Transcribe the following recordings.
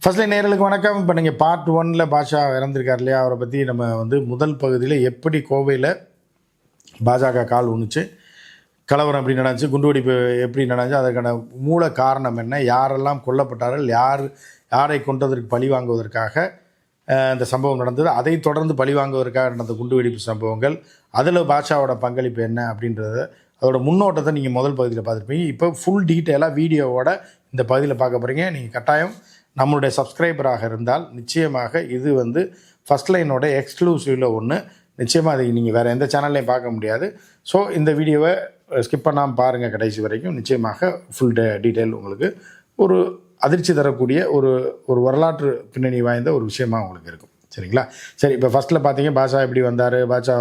ஃபர்ஸ்ட்ல நேயர்களுக்கு வணக்கம். இப்போ நீங்கள் பார்ட் 1ல் பாஷா இறந்துருக்கார் இல்லையா, அவரை பற்றி நம்ம முதல் பகுதியில் எப்படி கோவையில் பாஜக கால் ஊனுச்சு, கலவரம் எப்படி நடந்துச்சு, குண்டுவெடிப்பு எப்படி நடந்துச்சு, அதற்கான மூல காரணம் என்ன, யாரெல்லாம் கொல்லப்பட்டார்கள், யாரை கொண்டதற்கு பழி வாங்குவதற்காக இந்த சம்பவம் நடந்தது, அதை தொடர்ந்து பழி வாங்குவதற்காக நடந்த குண்டுவெடிப்பு சம்பவங்கள், அதில் பாஷாவோட பங்களிப்பு என்ன அப்படின்றத அதோட முன்னோட்டத்தை நீங்கள் முதல் பகுதியில் பார்த்துருப்பீங்க. இப்போ ஃபுல் டீட்டெயிலாக வீடியோவோட இந்த பகுதியில் பார்க்க போகிறீங்க. நீங்கள் கட்டாயம் நம்மளுடைய சப்ஸ்கிரைபராக இருந்தால் நிச்சயமாக இது ஃபஸ்ட் லைனோட எக்ஸ்க்ளூசிவில் ஒன்று. நிச்சயமாக அதை நீங்கள் வேறு எந்த சேனல்லையும் பார்க்க முடியாது. ஸோ இந்த வீடியோவை ஸ்கிப் பண்ணாமல் பாருங்கள் கடைசி வரைக்கும். நிச்சயமாக ஃபுல் டீட்டெயில் உங்களுக்கு ஒரு அதிர்ச்சி தரக்கூடிய ஒரு வரலாற்று பின்னணி வாய்ந்த ஒரு விஷயமாக உங்களுக்கு இருக்கும். சரிங்களா? சரி, இப்போ ஃபஸ்ட்டில் பார்த்தீங்க பாஷா எப்படி வந்தார், பாஷா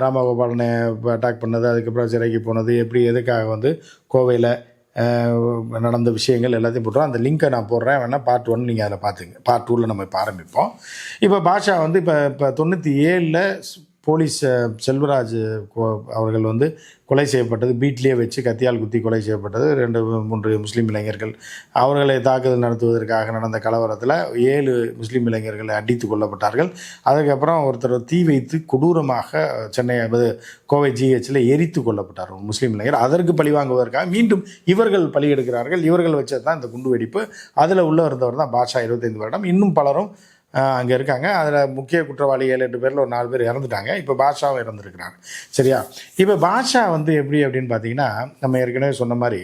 ராமகோபாலனை அட்டாக் பண்ணது, அதுக்கப்புறம் சிறைக்கு போனது, எப்படி எதுக்காக கோவையில் நடந்த விஷயங்கள் எல்லாத்தையும் போட்டுறோம். அந்த லிங்க்கை நான் போடுறேன், வேணால் பார்ட் 1 நீங்கள் அதில் பார்த்துங்க. பார்ட் 2ல் நம்ம இப்போ ஆரம்பிப்போம். இப்போ பாஷா இப்போ 97ல் போலீஸ் செல்வராஜ் அவர்கள் கொலை செய்யப்பட்டது, வீட்டிலேயே வச்சு கத்தியால் குத்தி கொலை செய்யப்பட்டது. 2-3 முஸ்லீம் இளைஞர்கள் அவர்களை தாக்குதல் நடத்துவதற்காக நடந்த கலவரத்தில் 7 முஸ்லீம் இளைஞர்களை அடித்து கொல்லப்பட்டார்கள். அதுக்கப்புறம் ஒருத்தர் தீ வைத்து கொடூரமாக கோவை GHல் எரித்து கொல்லப்பட்டார் ஒரு முஸ்லீம் இளைஞர். அதற்கு பழி வாங்குவதற்காக மீண்டும் இவர்கள் பழி எடுக்கிறார்கள். இவர்கள் வச்சது தான் இந்த குண்டு வெடிப்பு. அதில் உள்ள இருந்தவர் தான் பாஷா, 25 வருடம். இன்னும் பலரும் அங்கே இருக்காங்க. அதில் முக்கிய குற்றவாளி 7-8 பேரில் ஒரு 4 பேர் இறந்துட்டாங்க. இப்போ பாஷாவும் இறந்துருக்கிறாங்க. சரியா? இப்போ பாஷா எப்படி அப்படின்னு பார்த்தீங்கன்னா, நம்ம ஏற்கனவே சொன்ன மாதிரி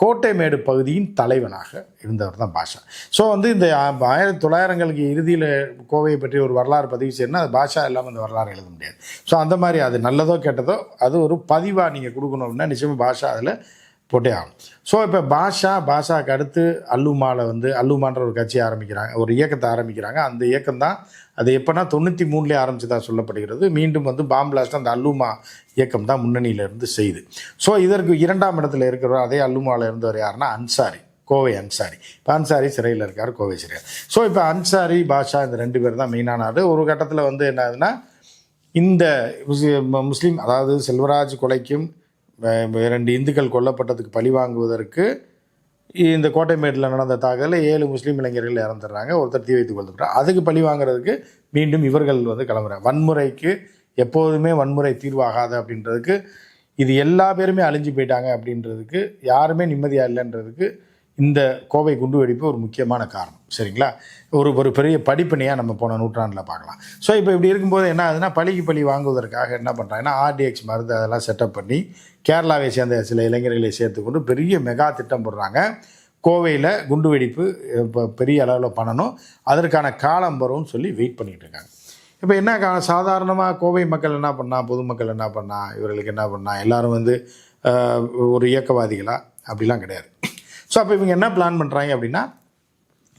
கோட்டைமேடு பகுதியின் தலைவனாக இருந்தவர் தான் பாஷா. ஸோ இந்த 1900களுக்கு இறுதியில் கோவையை பற்றி ஒரு வரலாறு பதிவு செய்யணும்னா அது பாஷா இல்லாமல் அந்த வரலாறு எழுத முடியாது. ஸோ அந்த மாதிரி அது நல்லதோ கெட்டதோ அது ஒரு பதிவாக நீங்கள் கொடுக்கணும் அப்படின்னா நிச்சயமாக பாஷா அதில் போட்டே ஆகும். ஸோ இப்போ பாஷாவுக்கு அடுத்து அல்லுமான்ற ஒரு கட்சி ஆரம்பிக்கிறாங்க, ஒரு இயக்கத்தை ஆரம்பிக்கிறாங்க. அந்த இயக்கம் தான் அது எப்போனா 93லே ஆரம்பிச்சதாக சொல்லப்படுகிறது. மீண்டும் பாம் பிளாஸ்ட் அந்த அல்லுமா இயக்கம் தான் முன்னணியிலிருந்து செய்து. ஸோ இதற்கு 2ஆம் இடத்துல இருக்கிறவர் அதே அல்லுமாவில் இருந்தவர் யாருன்னா அன்சாரி, கோவை அன்சாரி. இப்போ அன்சாரி சிறையில் இருக்கார், கோவை சிறையில். ஸோ இப்போ அன்சாரி பாஷா இந்த 2 பேர் தான் மெயினான ஆள். ஒரு கட்டத்தில் என்ன ஆகுதுன்னா, இந்த முஸ்லீம் அதாவது செல்வராஜ் கொலைக்கும் 2 இந்துக்கள் கொல்லப்பட்டதுக்கு பழி வாங்குவதற்கு இந்த கோட்டைமேட்டில் நடந்த தாக்குதலில் 7 முஸ்லீம் இளைஞர்கள் இறந்துடுறாங்க, ஒருத்தர் தீ வைத்து கொல்லப்படுறாங்க. அதுக்கு பழி வாங்குறதுக்கு மீண்டும் இவர்கள் கிளம்புறாங்க. வன்முறைக்கு எப்போதுமே வன்முறை தீர்வாகாது அப்படின்றதுக்கு, இது எல்லா பேருமே அழிஞ்சு போயிட்டாங்க அப்படின்றதுக்கு, யாருமே நிம்மதியாக இல்லைன்றதுக்கு இந்த கோவை குண்டு வெடிப்பு ஒரு முக்கியமான காரணம். சரிங்களா? ஒரு பெரிய படிப்பினையாக நம்ம போன நூற்றாண்டில் பார்க்கலாம். ஸோ இப்போ இப்படி இருக்கும்போது என்ன ஆகுதுன்னா, பழிக்கு பழி வாங்குவதற்காக என்ன பண்ணுறாங்கன்னா, RDX மருந்து அதெல்லாம் செட்டப் பண்ணி கேரளாவை சேர்ந்த சில இளைஞர்களை சேர்த்துக்கொண்டு பெரிய மெகா திட்டம் போடுறாங்க. கோவையில் குண்டு வெடிப்பு இப்போ பெரிய அளவில் பண்ணணும், அதற்கான காலம் வரும்னு சொல்லி வெயிட் பண்ணிகிட்டு இருக்காங்க. இப்போ என்ன சாதாரணமாக கோவை மக்கள் என்ன பண்ணா, பொதுமக்கள் என்ன பண்ணா, இவர்களுக்கு என்ன பண்ணா, எல்லோரும் ஒரு இயக்கவாதிகளா அப்படிலாம் கிடையாது. ஸோ அப்போ இவங்க என்ன பிளான் பண்ணுறாங்க அப்படின்னா,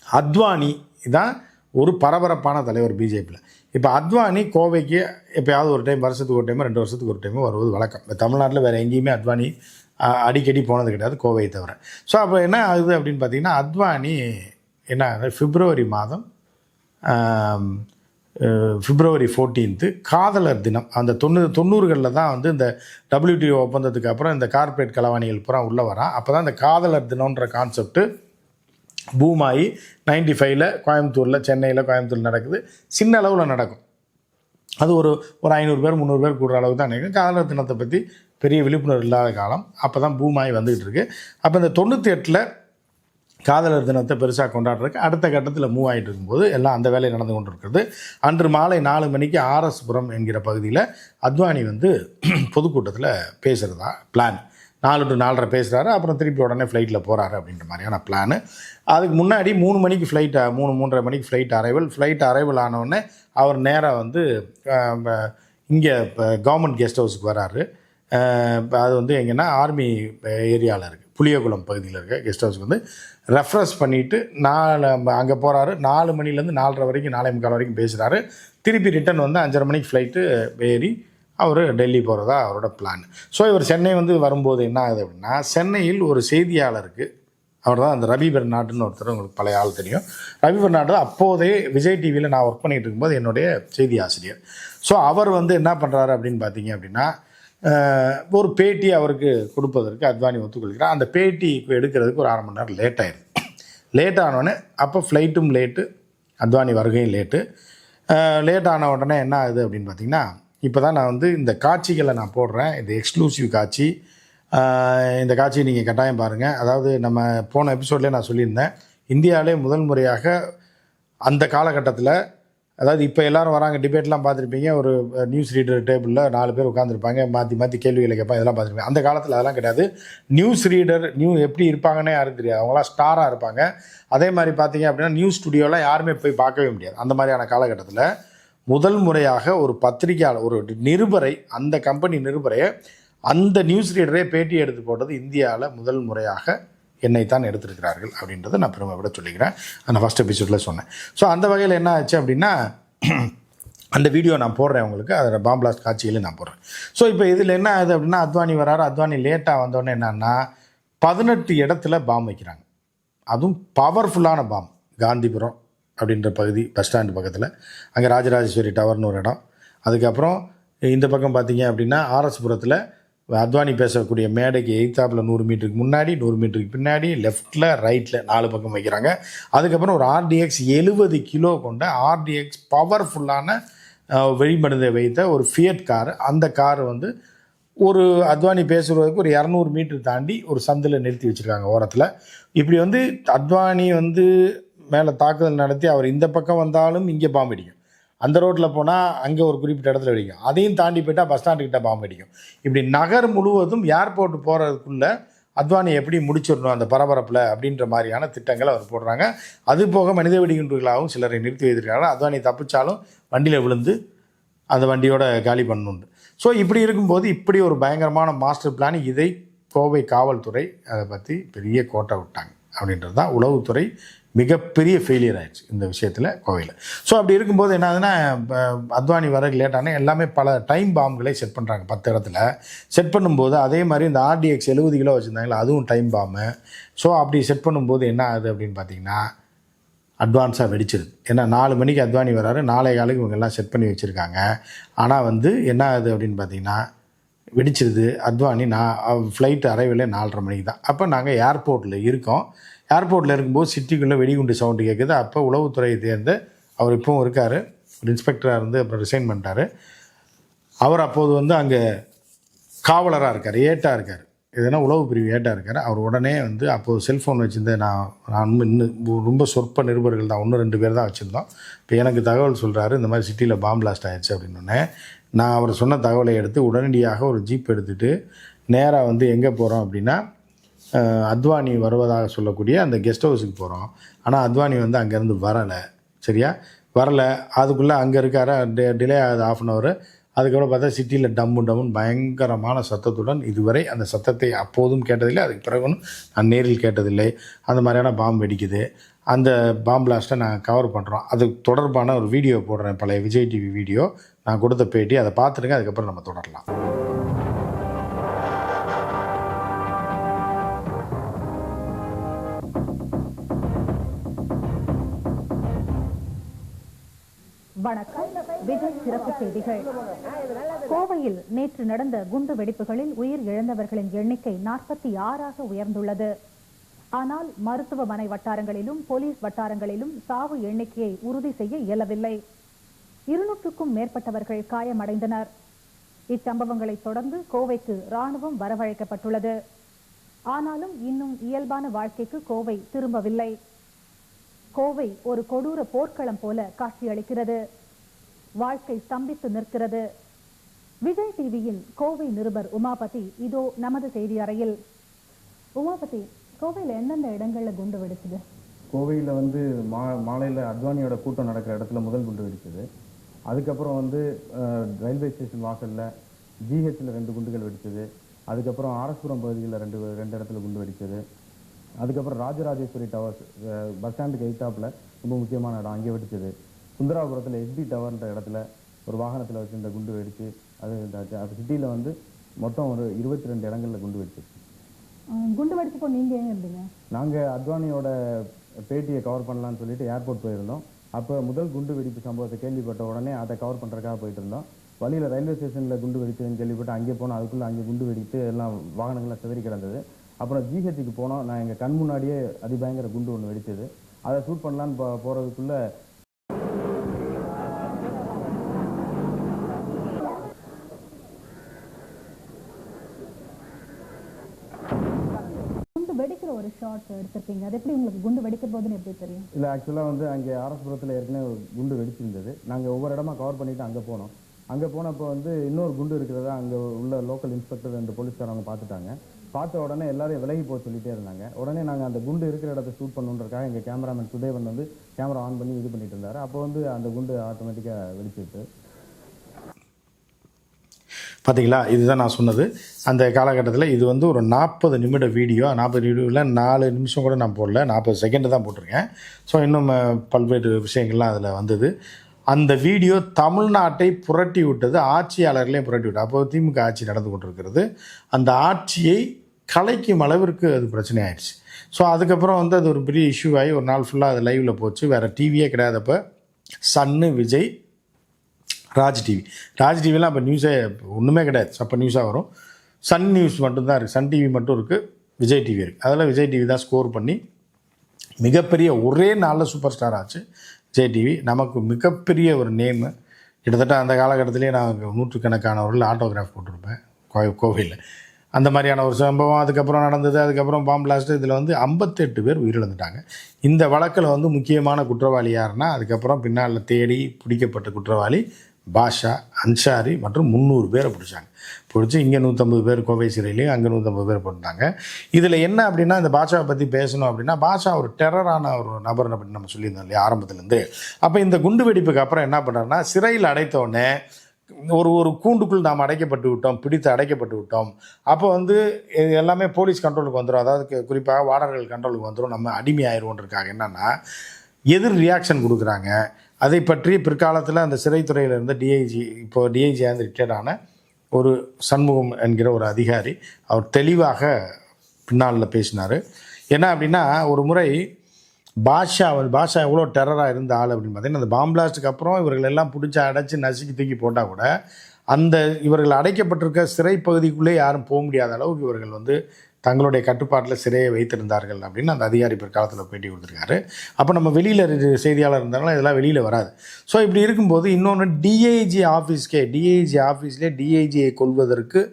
அத்வானி தான் ஒரு பரபரப்பான தலைவர் பிஜேபியில். இப்போ அத்வானி கோவைக்கு எப்போயாவது ஒரு டைம், வருஷத்துக்கு ஒரு டைமோ 2 வருஷத்துக்கு ஒரு டைமோ வருவது வழக்கம். இப்போ தமிழ்நாட்டில் வேறு எங்கேயுமே அத்வானி அடிக்கடி போனது கிடையாது, கோவையை தவிர. ஸோ அப்போ என்ன ஆகுது அப்படின்னு பார்த்தீங்கன்னா, அத்வானி என்ன ஆகுது, February 14 காதலர் தினம். அந்த 90களில் தான் இந்த WTO ஒப்பந்தத்துக்கு அப்புறம் இந்த கார்ப்பரேட் களவாணிகள் பூரா உள்ளே வரான். அப்போ தான் இந்த காதலர் தினம்ன்ற கான்செப்ட்டு பூமாயி 95ல் கோயம்புத்தூரில், சென்னையில், கோயம்புத்தூர் நடக்குது. சின்ன அளவில் நடக்கும். அது ஒரு 500 பேர் 300 பேர் கூடுற அளவுக்கு தான் நினைக்கும். காதலர் தினத்தை பற்றி பெரிய விழிப்புணர்வு இல்லாத காலம். அப்போ தான் பூமாயி வந்துக்கிட்டு இருக்கு. அப்போ இந்த 98ல் காதலர் தினத்தை பெருசாக கொண்டாடுறதுக்கு அடுத்த கட்டத்தில் மூவ் ஆகிட்டு இருக்கும்போது எல்லாம் அந்த வேலை நடந்து கொண்டு இருக்கிறது. அன்று மாலை 4 மணிக்கு RS புரம் என்கிற பகுதியில் அத்வானி பொதுக்கூட்டத்தில் பேசுகிறதா பிளான். 4 to 4:30 பேசுகிறாரு, அப்புறம் திருப்பி உடனே ஃப்ளைட்டில் போகிறாரு அப்படின்ற மாதிரியான பிளானு. அதுக்கு முன்னாடி 3 மணிக்கு ஃப்ளைட்டு, 3-3:30 மணிக்கு ஃப்ளைட் அரைவல் ஆனவுடனே அவர் நேராக இங்கே கவர்மெண்ட் கெஸ்ட் ஹவுஸுக்கு வராரு. அது எங்கன்னா ஆர்மி ஏரியாவில் இருக்குது, புளியகுளம் பகுதியில் இருக்க கெஸ்ட் ஹவுஸுக்கு ரெஃப்ரெஷ் பண்ணிவிட்டு அங்கே போகிறாரு. 4 மணிலேருந்து 4:30 வரைக்கும், 4:45 வரைக்கும் பேசுகிறாரு. திருப்பி ரிட்டன் 5:30 மணிக்கு ஃப்ளைட்டு ஏறி அவர் டெல்லி போகிறதா அவரோட பிளான். ஸோ இவர் சென்னை வரும்போது என்ன ஆகுது அப்படின்னா, சென்னையில் ஒரு செய்தியாளருக்கு, அவர் தான் அந்த ரவி பெர்னாட்னு ஒருத்தர், உங்களுக்கு பழைய ஆள் தெரியும். ரவி பெர்னாட் அப்போதே விஜய் டிவியில் நான் ஒர்க் பண்ணிகிட்டு இருக்கும்போது என்னுடைய செய்தி ஆசிரியர். ஸோ அவர் என்ன பண்ணுறாரு அப்படின்னு பார்த்தீங்க அப்படின்னா, ஒரு பேட்டி அவருக்கு கொடுப்பதற்கு அத்வானி ஒத்துக்கொள்கிறார். அந்த பேட்டி எடுக்கிறதுக்கு ஒரு 1/2 மணி நேரம் லேட் ஆயிடுது. லேட் ஆனோடனே அப்போ ஃப்ளைட்டும் லேட்டு, அத்வானி வருகையும் லேட்டு. லேட் ஆன உடனே என்ன ஆகுது அப்படின்னு பார்த்திங்கன்னா, இப்போ தான் நான் வந்து இந்த காட்சிகளை நான் போடுறேன். இது எக்ஸ்க்ளூசிவ் காட்சி. இந்த காட்சியை நீங்கள் கட்டாயம் பாருங்கள். அதாவது நம்ம போன எபிசோட்லேயே நான் சொல்லியிருந்தேன், இந்தியாவிலே முதல் முறையாக அந்த காலகட்டத்தில், அதாவது இப்போ எல்லோரும் வராங்க, டிபேட்லாம் பார்த்துருப்பீங்க, ஒரு நியூஸ் ரீடர் டேபிளில் 4 பேர் உட்காந்துருப்பாங்க, மாற்றி மாற்றி கேள்விகளை கேட்பாங்க, இதெல்லாம் பார்த்துருப்பீங்க. அந்த காலத்தில் அதெல்லாம் கிடையாது. நியூஸ் ரீடர் எப்படி இருப்பாங்கன்னே யாரும் தெரியாது, அவங்களாம் ஸ்டாராக இருப்பாங்க. அதே மாதிரி பார்த்தீங்க அப்படின்னா நியூஸ் ஸ்டுடியோலாம் யாருமே போய் பார்க்கவே முடியாது. அந்த மாதிரியான காலகட்டத்தில் முதல் முறையாக ஒரு பத்திரிகையாளர், ஒரு நிருபரை, அந்த கம்பெனி நிருபரையை அந்த நியூஸ் ரீடரே பேட்டி எடுத்து போட்டது இந்தியாவில் முதல் முறையாக என்னைத்தான் எடுத்திருக்கிறார்கள் அப்படின்றத நான் பெருமைப்பட சொல்லிக்கிறேன். நான் ஃபஸ்ட் எபிசோடில் சொன்னேன். ஸோ அந்த வகையில் என்ன ஆச்சு அப்படின்னா, அந்த வீடியோ நான் போடுறேன் உங்களுக்கு, அதில் பாம் பிளாஸ்ட் காட்சியில் நான் போடுறேன். ஸோ இப்போ இதில் என்ன ஆகுது அப்படின்னா, அத்வானி வராரு. அத்வானி லேட்டாக வந்தோடனே என்னன்னா 18 இடத்துல பாம் வைக்கிறாங்க. அதுவும் பவர்ஃபுல்லான பாம். காந்திபுரம் அப்படின்ற பகுதி, பஸ் ஸ்டாண்டு பக்கத்தில், அங்கே ராஜராஜேஸ்வரி டவர்னு ஒரு இடம். அதுக்கப்புறம் இந்த பக்கம் பார்த்தீங்க அப்படின்னா ஆர்எஸ்புரத்தில் அத்வானி பேசக்கூடிய மேடைக்கு எய்த்தாப்பில் 100 மீட்டருக்கு முன்னாடி, 100 மீட்டருக்கு பின்னாடி, லெஃப்ட்டில், ரைட்டில் 4 பக்கம் வைக்கிறாங்க. அதுக்கப்புறம் ஒரு ஆர்டிஎக்ஸ் 70 கிலோ கொண்ட ஆர்டிஎக்ஸ் பவர்ஃபுல்லான வெடிமருந்தை வைத்த ஒரு ஃபியட் கார். அந்த கார் வந்து ஒரு அத்வானி பேசுகிறதுக்கு ஒரு 200 மீட்டர் தாண்டி ஒரு சந்தில் நிறுத்தி வச்சுருக்காங்க ஓரத்தில். இப்படி வந்து அத்வானி வந்து மேலே தாக்குதல் நடத்தி அவர் இந்த பக்கம் வந்தாலும் இங்கே பாம்பு அடிக்கும், அந்த ரோட்டில் போனால் அங்கே ஒரு குறிப்பிட்ட இடத்துல வெடிக்கும், அதையும் தாண்டி போயிட்டால் பஸ் ஸ்டாண்டுக்கிட்ட பாம்பு அடிக்கும். இப்படி நகர் முழுவதும் ஏர்போர்ட் போகிறதுக்குள்ளே அத்வானி எப்படி முடிச்சிடணும் அந்த பரபரப்பில் அப்படின்ற மாதிரியான திட்டங்களை அவர் போடுறாங்க. அது போக மனித வெடிகுண்டுகளாகவும் சிலரை நிறுத்தி வைத்திருக்காங்க. அத்வானி தப்பிச்சாலும் வண்டியில் விழுந்து அந்த வண்டியோட காலி பண்ணணுண்டு. ஸோ இப்படி இருக்கும்போது இப்படி ஒரு பயங்கரமான மாஸ்டர் பிளான், இதை கோவை காவல்துறை அதை பற்றி பெரிய கோட்டை விட்டாங்க அப்படின்றது தான். உளவுத்துறை மிகப்பெரிய ஃபெயிலியர் ஆயிடுச்சு இந்த விஷயத்தில் கோவையில். ஸோ அப்படி இருக்கும்போது என்ன ஆகுதுன்னா, அத்வானி வர லேட்டான எல்லாமே பல டைம் பாம்புகளை செட் பண்ணுறாங்க 10 இடத்துல. செட் பண்ணும்போது அதே மாதிரி இந்த ஆர்டிஎக்ஸ் 70 கிலோ வச்சுருந்தாங்களா, அதுவும் டைம் பாம்பு. ஸோ அப்படி செட் பண்ணும்போது என்ன ஆகுது அப்படின்னு பார்த்தீங்கன்னா, அட்வான்ஸாக வெடிச்சிருது. ஏன்னா 4 மணிக்கு அத்வானி வராரு, 4:15 இவங்க எல்லாம் செட் பண்ணி வச்சுருக்காங்க. ஆனால் வந்து என்ன ஆகுது அப்படின்னு பார்த்தீங்கன்னா, வெடிச்சிருது. அத்வானி ஃப்ளைட் அரைவிலே 4:30 மணிக்கு தான். அப்போ நாங்கள் ஏர்போர்ட்டில் இருக்கோம். ஏர்போர்ட்டில் இருக்கும்போது சிட்டிக்குள்ளே வெடிகுண்டு சவுண்டு கேட்குது. அப்போ உளவுத்துறையை சேர்ந்து அவர் இப்போவும் இருக்கார், ஒரு இன்ஸ்பெக்டராக இருந்து அப்புறம் ரிசைன் பண்ணிட்டார். அவர் அப்போது வந்து அங்கே காவலராக இருக்கார், ஏட்டாக இருக்கார், எதுனா உளவு பிரிவு ஏட்டாக இருக்கார். அவர் உடனே வந்து அப்போது செல்ஃபோன் வச்சுருந்த நான் இன்னும் ரொம்ப சொற்ப நிருபர்கள் தான், 1-2 பேர் தான் வச்சுருந்தோம். இப்போ எனக்கு தகவல் சொல்கிறாரு, இந்த மாதிரி சிட்டியில் பாம் பிளாஸ்ட் ஆகிடுச்சு அப்படின்னோடனே, நான் அவர் சொன்ன தகவலை எடுத்து உடனடியாக ஒரு ஜீப் எடுத்துகிட்டு நேராக வந்து எங்கே போகிறோம் அப்படின்னா, அத்வானி வருவதாக சொல்லக்கூடிய அந்த கெஸ்ட் ஹவுஸுக்கு போகிறோம். ஆனால் அத்வானி வந்து அங்கேருந்து வரலை. சரியா வரலை. அதுக்குள்ளே அங்கே இருக்கார, டிலே ஆகுது 1/2 hour. அதுக்கப்புறம் பார்த்தா சிட்டியில் டம்முன்னு பயங்கரமான சத்தத்துடன், இதுவரை அந்த சத்தத்தை அப்போதும் கேட்டதில்லை, அதுக்கு பிறகும் நான் நேரில் கேட்டதில்லை. அந்த மாதிரியான பாம்பு வெடிக்குது. அந்த பாம் பிளாஸ்ட்டை நாங்கள் கவர் பண்ணுறோம். அது தொடர்பான ஒரு வீடியோ போடுறேன், பழைய விஜய் டிவி வீடியோ, நான் கொடுத்த பேட்டி, அதை பார்த்துருங்க. அதுக்கப்புறம் நம்ம தொடரலாம். வணக்கம். விஜய் சிறப்பு செய்திகள். கோவையில் நேற்று நடந்த குண்டு வெடிப்புகளில் உயிர் இழந்தவர்களின் எண்ணிக்கை 46ஆக உயர்ந்துள்ளது. ஆனால் மருத்துவமனை வட்டாரங்களிலும் போலீஸ் வட்டாரங்களிலும் சாவு எண்ணிக்கையை உறுதி செய்ய இயலவில்லை. 200க்கும் மேற்பட்டவர்கள் காயமடைந்தனர். இச்சம்பவங்களை தொடர்ந்து கோவைக்கு ராணுவம் வரவழைக்கப்பட்டுள்ளது. ஆனாலும் இன்னும் இயல்பான வாழ்க்கைக்கு கோவை திரும்பவில்லை. கோவை ஒரு கொடூர போர்க்களம் போல காட்சியளிக்கிறது. வாழ்க்கை ஸ்தம்பித்து நிற்கிறது. விஜய் டிவியின் கோவை நிருபர் உமாபதி இதோ நமது செய்தி அறையில். உமாபதி, கோவையில் எந்தெந்த இடங்கள்ல குண்டு வெடிச்சது? கோவையில் வந்து மாலையில் அத்வானியோட கூட்டம் நடக்கிற இடத்துல முதல் குண்டு வெடிச்சது. அதுக்கப்புறம் வந்து ரயில்வே ஸ்டேஷன் வாசலில் ஜிஹெச்சில் 2 குண்டுகள் வெடிச்சது. அதுக்கப்புறம் ஆர்எஸ்புரம் பகுதியில் 2 இடத்துல குண்டு வெடிச்சது. அதுக்கப்புறம் ராஜராஜேஸ்வரி டவர்ஸ் பஸ் ஸ்டாண்டுக்கு எய்த்தாப்பில் ரொம்ப முக்கியமான இடம், அங்கே வெடிச்சது. சுந்தராபுரத்தில் எஸ்பி டவர்ன்ற இடத்துல ஒரு வாகனத்தில் வச்சுருந்த குண்டு வெடிச்சு அது சிட்டியில் வந்து மொத்தம் ஒரு 22 இடங்களில் குண்டு வெடிச்சிச்சு. குண்டு வெடிச்சப்போ நீங்கள் எங்கே இருந்தீங்க? நாங்கள் அத்வானியோட பேட்டியை கவர் பண்ணலான்னு சொல்லிட்டு ஏர்போர்ட் போயிருந்தோம். அப்போ முதல் குண்டு வெடிப்பு சம்பவத்தை கேள்விப்பட்ட உடனே அதை கவர் பண்ணுறதுக்காக போயிட்டு இருந்தோம். வழியில் ரயில்வே ஸ்டேஷனில் குண்டு வெடிச்சதுன்னு கேள்விப்பட்டு அங்கே போனால் அதுக்குள்ளே அங்கே குண்டு வெடித்து எல்லாம் வாகனங்கள்லாம் சிதறி கிடந்தது. அப்புறம் ஜிஹெச்சுக்கு போனோம். நான் எங்கள் கண் முன்னாடியே அதிபயங்கர குண்டு ஒன்று வெடிச்சது. அதை ஷூட் பண்ணலான்னு போகிறதுக்குள்ள குண்டு வெடிக்கிற ஒரு ஷாட் எடுத்திருக்கீங்க. அது எப்படி உங்களுக்கு குண்டு வெடிக்க போகுதுன்னு எப்படி தெரியும்? இல்லை, ஆக்சுவலாக வந்து அங்கே ஆர்எஸ்புரத்தில் ஏற்கனவே ஒரு குண்டு வெடிச்சிருந்தது. நாங்கள் ஒவ்வொரு இடமா கவர் பண்ணிவிட்டு அங்கே போனோம். அங்கே போனப்போ வந்து இன்னொரு குண்டு இருக்கிறதா அங்கே உள்ள லோக்கல் இன்ஸ்பெக்டர் ரெண்டு போலீஸ்காரங்க பார்த்துட்டாங்க. பார்த்த உடனே எல்லாரும் விலகி போக சொல்லிட்டே இருந்தாங்க. உடனே நாங்கள் அந்த குண்டு இருக்கிற இடத்த ஷூட் பண்ணுறதுக்காக எங்கள் கேமராமேன் சுதேவன் வந்து கேமரா ஆன் பண்ணி இது பண்ணிட்டு இருந்தார். அப்போ வந்து அந்த குண்டு ஆட்டோமேட்டிக்காக வெடிச்சிட்டு. பார்த்தீங்களா, இதுதான் நான் சொன்னது. அந்த காலகட்டத்தில் இது வந்து ஒரு 40 நிமிட வீடியோ. 40 வீடியோவில் 4 நிமிஷம் கூட நான் போடல, 40 செகண்டு தான் போட்டிருக்கேன். ஸோ இன்னும் பல்வேறு விஷயங்கள்லாம் அதில் வந்தது. அந்த வீடியோ தமிழ்நாட்டை புரட்டி விட்டது, ஆட்சியாளர்களையும் புரட்டி விட்டது. அப்போ திமுக ஆட்சி நடந்து கொண்டிருக்கிறது. அந்த ஆட்சியை கலைக்கும் அளவிற்கு அது பிரச்சனை ஆயிடுச்சு. ஸோ அதுக்கப்புறம் வந்து அது ஒரு பெரிய இஷ்யூ ஆகி ஒரு நாள் ஃபுல்லாக அது லைவில் போச்சு. வேறு டிவியே கிடையாதப்போ சன்னு, விஜய், ராஜ் டிவிலாம் அப்போ நியூஸே ஒன்றுமே கிடையாது. அப்போ நியூஸாக வரும். சன் நியூஸ் மட்டும்தான் இருக்குது, சன் டிவி மட்டும் இருக்குது, விஜய் டிவி இருக்குது. அதில் விஜய் டிவி தான் ஸ்கோர் பண்ணி மிகப்பெரிய ஒரே நாளில் சூப்பர் ஸ்டார் ஆச்சு விஜய் டிவி. நமக்கு மிகப்பெரிய ஒரு நேமு. கிட்டத்தட்ட அந்த காலகட்டத்திலே நான் நூற்றுக்கணக்கானவர்கள் ஆட்டோகிராஃப் போட்டிருப்பேன் கோவையில். அந்த மாதிரியான ஒரு சம்பவம் அதுக்கப்புறம் நடந்தது. அதுக்கப்புறம் பாம் பிளாஸ்ட்டு. இதில் வந்து 58 பேர் உயிரிழந்துட்டாங்க. இந்த வழக்கில் வந்து முக்கியமான குற்றவாளி யாருன்னா, அதுக்கப்புறம் பின்னால் தேடி பிடிக்கப்பட்ட குற்றவாளி பாஷா, அன்சாரி மற்றும் 300 பேரை பிடிச்சாங்க. பிடிச்சி இங்கே 150 பேர் கோவை சிறையிலையும் அங்கே 150 பேர் போட்டாங்க. இதில் என்ன அப்படின்னா, இந்த பாஷாவை பற்றி பேசணும் அப்படின்னா, பாஷா ஒரு டெரரான ஒரு நபர் அப்படின்னு நம்ம சொல்லியிருந்தோம் இல்லையா ஆரம்பத்துலேருந்து. அப்போ இந்த குண்டு வெடிப்புக்கு அப்புறம் என்ன பண்ணுறாருன்னா, சிறையில் அடைத்தோடனே ஒரு கூண்டுக்குள் நாம் அடைக்கப்பட்டு விட்டோம், பிடித்து அடைக்கப்பட்டு விட்டோம். அப்போ வந்து எல்லாமே போலீஸ் கண்ட்ரோலுக்கு வந்துடும். அதாவது குறிப்பாக வார்டர்கள் கண்ட்ரோலுக்கு வந்துடும். நம்ம அடிமை ஆயிடுவோன்றதுக்காக என்னென்னா எதிர் ரியாக்ஷன் கொடுக்குறாங்க. அதை பற்றி பிற்காலத்தில் அந்த சிறைத்துறையில் இருந்த டிஐஜி, இப்போது டிஐஜி வந்து ரிட்டையர்டான ஒரு சண்முகம் என்கிற ஒரு அதிகாரி, அவர் தெளிவாக பின்னால் பேசினார். என்ன அப்படின்னா, ஒரு முறை பாஷா எவ்வளோ டெரராக இருந்த ஆள் அப்படின்னு பார்த்தீங்கன்னா, அந்த பாம் பிளாஸ்ட்டுக்கு அப்புறம் இவர்கள் எல்லாம் பிடிச்சி அடைச்சி நசுக்கி தூக்கி போட்டால் கூட அந்த இவர்கள் அடைக்கப்பட்டிருக்க சிறை பகுதிக்குள்ளே யாரும் போக முடியாத அளவுக்கு இவர்கள் வந்து தங்களுடைய கட்டுப்பாட்டில் சிறையை வைத்திருந்தார்கள் அப்படின்னு அந்த அதிகாரி பிற்காலத்தில் பேட்டி கொடுத்துருக்காரு. அப்போ நம்ம வெளியில் செய்தியாளர் இருந்தாலும் இதெல்லாம் வெளியில் வராது. ஸோ இப்படி இருக்கும்போது இன்னொன்று டிஐஜி ஆஃபீஸ்லேயே டிஐஜியை கொள்வதற்கு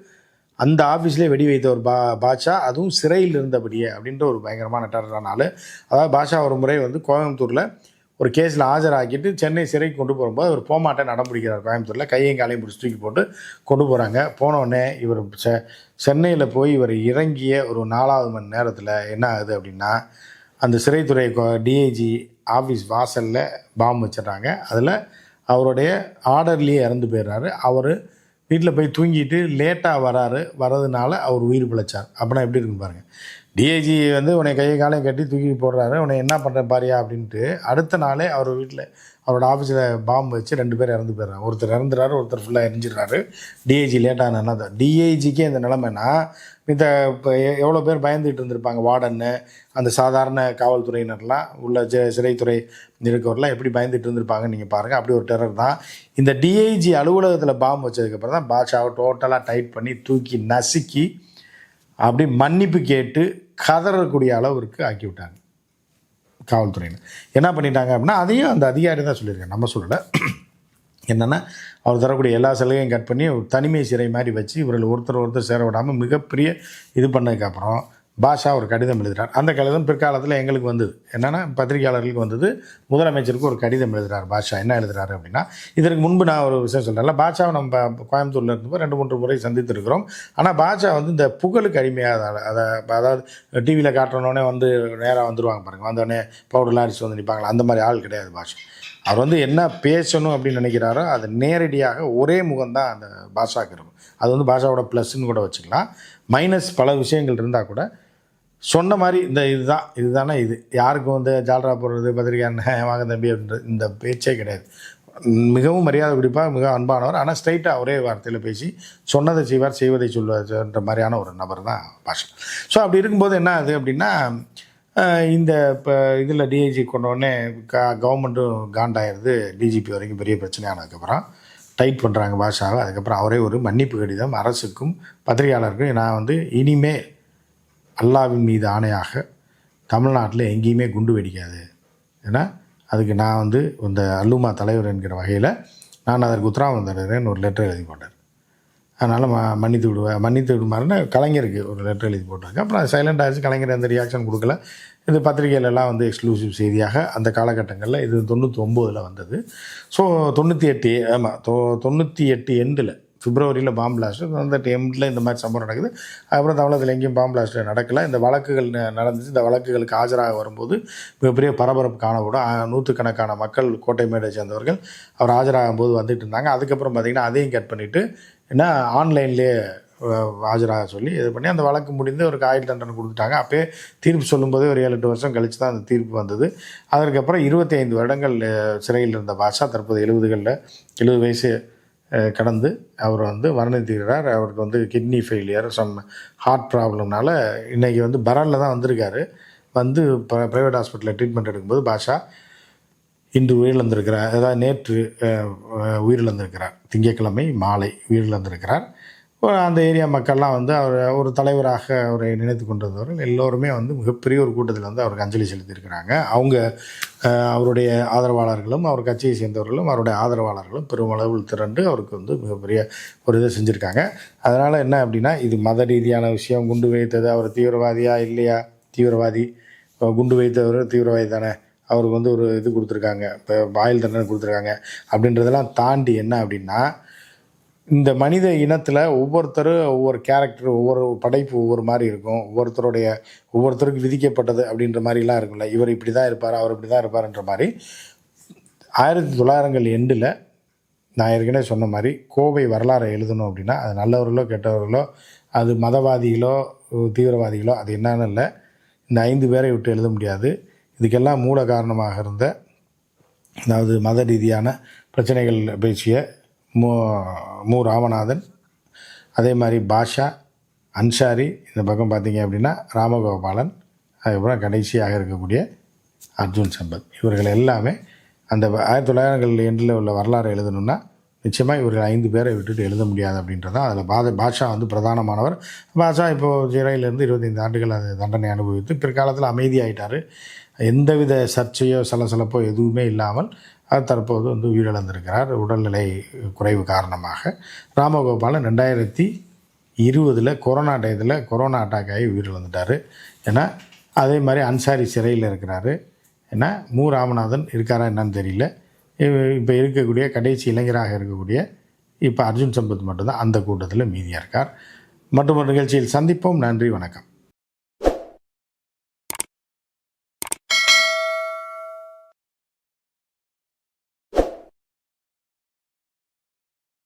அந்த ஆஃபீஸ்லேயே வெடி வைத்த ஒரு பாஷா, அதுவும் சிறையில் இருந்தபடியே அப்படின்ற ஒரு பயங்கரமான டெரரான ஆள். அதாவது பாஷா ஒரு முறை வந்து கோயம்புத்தூரில் ஒரு கேஸில் ஆஜராக்கிட்டு சென்னை சிறைக்கு கொண்டு போகும்போது அவர் போமாட்டேன் நடம்பிடிக்கிறார். கோயம்புத்தூரில் கையும் காலையும் பிடிச்சி தூக்கி போட்டு கொண்டு போகிறாங்க. போனோடனே இவர் சென்னையில் போய் இவர் இறங்கிய ஒரு 4வது மணி நேரத்தில் என்ன ஆகுது அப்படின்னா, அந்த சிறைத்துறை டிஐஜி ஆஃபீஸ் வாசலில் பாம்பு வச்சிடறாங்க. அதில் அவருடைய ஆர்டர்லேயே இறந்து போயிடுறாரு. அவர் வீட்டில் போய் தூங்கிட்டு லேட்டாக வர்றதுனால அவர் உயிர் பிழைச்சார். அப்படின்னா எப்படி இருக்குன்னு பாருங்கள். டிஐஜி வந்து உன்னை கையை காலையும் கட்டி தூக்கி போடுறாரு, உன்னை என்ன பண்ணுறேன் பாரியா அப்படின்ட்டு அடுத்த நாளே அவர் வீட்டில் அவரோட ஆஃபீஸில் பாம்பு வச்சு 2 பேர் இறந்து போயிடுறாங்க. ஒருத்தர் இறந்துறாரு, ஒருத்தர் ஃபுல்லாக எரிஞ்சிடுறாரு. டிஐஜி லேட்டான தான். டிஐஜிக்கே இந்த நிலைமைனா இந்த இப்போ எவ்வளோ பேர் பயந்துகிட்டு இருந்திருப்பாங்க. வார்டன்னு, அந்த சாதாரண காவல்துறையினர்லாம் உள்ள சிறைத்துறை இருக்கவரெலாம் எப்படி பயந்துட்டு இருந்திருப்பாங்கன்னு நீங்கள் பாருங்கள். அப்படி ஒரு டெரர் தான். இந்த டிஐஜி அலுவலகத்தில் பாம்பு வச்சதுக்கப்புறம் தான் பாஷாவை டோட்டலாக டைட் பண்ணி தூக்கி நசுக்கி அப்படி மன்னிப்பு கேட்டு கதறக்கூடிய அளவிற்கு ஆக்கி விட்டாங்க காவல்துறையினர். என்ன பண்ணிட்டாங்க அப்படின்னா, அதையும் அந்த அதிகாரி தான் சொல்லியிருக்காங்க, நம்ம சொல்லலை. என்னென்னா, அவர் தரக்கூடிய எல்லா சலுகையும் கட் பண்ணி ஒரு தனிமை சிறை மாதிரி வச்சு இவர்கள் ஒருத்தர் சேர விடாமல் மிகப்பெரிய இது பண்ணதுக்கப்புறம் பாஷா ஒரு கடிதம் எழுதுகிறார். அந்த கடிதம் பிற்காலத்தில் எங்களுக்கு வந்தது. என்னென்னா, பத்திரிகையாளர்களுக்கு வந்தது. முதலமைச்சருக்கு ஒரு கடிதம் எழுதுகிறார் பாஷா. என்ன எழுதுகிறாரு அப்படின்னா, இதற்கு முன்பு நான் ஒரு விஷயம் சொல்கிறேன்ல, பாஷாவை நம்ம கோயம்புத்தூரில் இருந்தப்போ 2-3 முறை சந்தித்திருக்கிறோம். ஆனால் பாஷா வந்து இந்த புகழுக்கு அடிமையாக அதாவது டிவியில் காட்டுறோன்னே வந்து நேராக வந்துடுவாங்க பாருங்கள், வந்தோடனே பவுடர் லாரிஸ் வந்து நிற்பாங்களா, அந்த மாதிரி ஆள் கிடையாது பாஷா. அவர் வந்து என்ன பேசணும் அப்படின்னு நினைக்கிறாரோ அது நேரடியாக ஒரே முகம்தான் அந்த பாஷாக்கு இருக்கும். அது வந்து பாஷாவோட ப்ளஸ்ன்னு கூட வச்சுக்கலாம். மைனஸ் பல விஷயங்கள் இருந்தால் கூட சொன்ன மாதிரி இதுதானே இது யாருக்கும் வந்து ஜால்ரா போடுறது, பத்திரிக்கை வாங்க தம்பி அப்படின்றது இந்த பேச்சே கிடையாது. மிகவும் மரியாதை பிடிப்பாக, மிக அன்பானவர். ஆனால் ஸ்ட்ரைட்டாக ஒரே வார்த்தையில் பேசி சொன்னதை செய்வார், செய்வதை சொல்வார்ன்ற மாதிரியான ஒரு நபர் தான் பாஷா. ஸோ அப்படி இருக்கும்போது என்ன ஆகுது அப்படின்னா, இந்த இப்போ இதில் டிஐஜி கொண்டோடனே கவர்மெண்ட்டும் காண்டாயிருது. டிஜிபி வரைக்கும் பெரிய பிரச்சனையானதுக்கப்புறம் டைட் பண்ணுறாங்க பாஷாவை. அதுக்கப்புறம் அவரே ஒரு மன்னிப்பு கடிதம் அரசுக்கும் பத்திரிகையாளருக்கும், நான் வந்து இனிமே அல்லாவின் மீது ஆணையாக தமிழ்நாட்டில் எங்கேயுமே குண்டு வெடிக்காது. ஏன்னா அதுக்கு நான் வந்து இந்த அல்லுமா தலைவர் என்கிற வகையில் நான் அதற்கு உத்தரவாதம் தருகிறேன்னு ஒரு லெட்டர் எழுதி போட்டார். அதனால் மன்னித்து விடுமாறுன்னு கலைஞருக்கு ஒரு லெட்டர் எழுதி போட்டாங்க. அப்புறம் அது சைலண்ட் ஆகிடுச்சு. கலைஞர் எந்த ரியாக்ஷன் கொடுக்கல. இது பத்திரிகையிலலாம் வந்து எக்ஸ்க்ளூசிவ் செய்தியாக அந்த காலகட்டங்களில் இது 99 வந்தது. ஸோ 98 ஆமாம் 98 எண்டில் பிப்ரவரியில் பாம்பு பிளாஸ்ட், அந்த எண்டில் இந்த மாதிரி சம்பவம் நடக்குது. அதுக்கப்புறம் தமிழகத்தில் எங்கேயும் பாம்பு பிளாஸ்ட் நடக்கலை. இந்த வழக்குகள் நடந்துச்சு. இந்த வழக்குகளுக்கு ஆஜராக வரும்போது மிகப்பெரிய பரபரப்பு காணப்படும். நூற்றுக்கணக்கான மக்கள் கோட்டை மேடை சேர்ந்தவர்கள் அவர் ஆஜராகும் போது வந்துட்டு இருந்தாங்க. அதுக்கப்புறம் பார்த்திங்கன்னா அதையும் கட் பண்ணிவிட்டு ஏன்னா ஆன்லைன்லேயே ஆஜராக சொல்லி இது பண்ணி அந்த வழக்கு முடிந்து அவருக்கு ஆயுள் தண்டனை கொடுத்துட்டாங்க. அப்போயே தீர்ப்பு சொல்லும்போதே ஒரு 7-8 வருஷம் கழித்து தான் அந்த தீர்ப்பு வந்தது. அதற்கப்புறம் 25 வருடங்கள் சிறையில் இருந்த பாஷா தற்போது 70 வயசு கடந்து அவர் வந்து மரணித்திருக்கிறார். அவருக்கு வந்து கிட்னி ஃபெயிலியர், ஹார்ட் ப்ராப்ளம்னால இன்றைக்கி வந்து பரலில் தான் வந்திருக்காரு. வந்து ப்ரைவேட் ஹாஸ்பிட்டலில் ட்ரீட்மெண்ட் எடுக்கும்போது பாஷா இன்று உயிரிழந்திருக்கிறார். அதாவது நேற்று உயிரிழந்திருக்கிறார். திங்கட்கிழமை மாலை உயிரிழந்திருக்கிறார். அந்த ஏரியா மக்கள்லாம் வந்து அவர் ஒரு தலைவராக அவரை நினைத்து கொண்டிருந்தவர்கள் எல்லோருமே வந்து மிகப்பெரிய ஒரு கூட்டத்தில் வந்து அவருக்கு அஞ்சலி செலுத்தியிருக்கிறாங்க. அவங்க அவருடைய ஆதரவாளர்களும் அவர் கட்சியை சேர்ந்தவர்களும் அவருடைய ஆதரவாளர்களும் பெருமளவில் திரண்டு அவருக்கு வந்து மிகப்பெரிய ஒரு இதை செஞ்சுருக்காங்க. அதனால் என்ன அப்படின்னா இது மத ரீதியான விஷயம். குண்டு வைத்தது அவர் தீவிரவாதியா இல்லையா? தீவிரவாதி. குண்டு வைத்தவர் தீவிரவாதி தானே, அவருக்கு வந்து ஒரு இது கொடுத்துருக்காங்க, இப்போ ஆயுள் தண்டனை கொடுத்துருக்காங்க அப்படின்றதெல்லாம் தாண்டி என்ன அப்படின்னா இந்த மனித இனத்தில் ஒவ்வொருத்தரும் ஒவ்வொரு கேரக்டர், ஒவ்வொரு படைப்பு ஒவ்வொரு மாதிரி இருக்கும். ஒவ்வொருத்தருக்கு விதிக்கப்பட்டது அப்படின்ற மாதிரிலாம் இருக்கும்ல. இவர் இப்படி தான் இருப்பார், அவர் இப்படி தான் இருப்பார்ன்ற மாதிரி 1900 எண்டில் நான் ஏற்கனவே சொன்ன மாதிரி கோவை வரலாறை எழுதணும் அப்படின்னா அது நல்லவர்களோ கெட்டவர்களோ, அது மதவாதிகளோ தீவிரவாதிகளோ, அது என்னன்னு இல்லை, இந்த 5 பேரை விட்டு எழுத முடியாது. இதுக்கெல்லாம் மூல காரணமாக இருந்த, அதாவது மத ரீதியான பிரச்சனைகள் பேசிய மு ராமநாதன், அதே மாதிரி பாஷா, அன்சாரி, இந்த பக்கம் பார்த்திங்க அப்படின்னா ராமகோபாலன், அதுக்கப்புறம் கடைசியாக இருக்கக்கூடிய அர்ஜுன் சம்பத், இவர்கள் எல்லாமே அந்த 1900 எண்டில் உள்ள வரலாறு எழுதணுன்னா நிச்சயமாக இவர்கள் 5 பேரை விட்டுட்டு எழுத முடியாது அப்படின்றதான் அதில் பாஷா வந்து பிரதானமானவர். பாஷா இப்போது சிறையிலேருந்து 25 ஆண்டுகள் அது தண்டனை அனுபவித்து பிற்காலத்தில் அமைதியாகிட்டார். எந்தவித சர்ச்சையோ சலசலப்போ எதுவுமே இல்லாமல் அது தற்போது வந்து உயிரிழந்திருக்கிறார் உடல்நிலை குறைவு காரணமாக. ராமகோபாலன் 2020 கொரோனா டயத்தில் கொரோனா அட்டாக் ஆகி உயிரிழந்துட்டார். ஏன்னா அதே மாதிரி அன்சாரி சிறையில் இருக்கிறாரு. ஏன்னா மு ராமநாதன் இருக்காரா என்னன்னு தெரியல. இப்போ இருக்கக்கூடிய கடைசி இளைஞராக இருக்கக்கூடிய இப்போ அர்ஜுன் சம்பத் மட்டும்தான் அந்த கூட்டத்தில் மீதியாக இருக்கார். மற்றும் ஒரு நிகழ்ச்சியில் சந்திப்போம். நன்றி, வணக்கம்.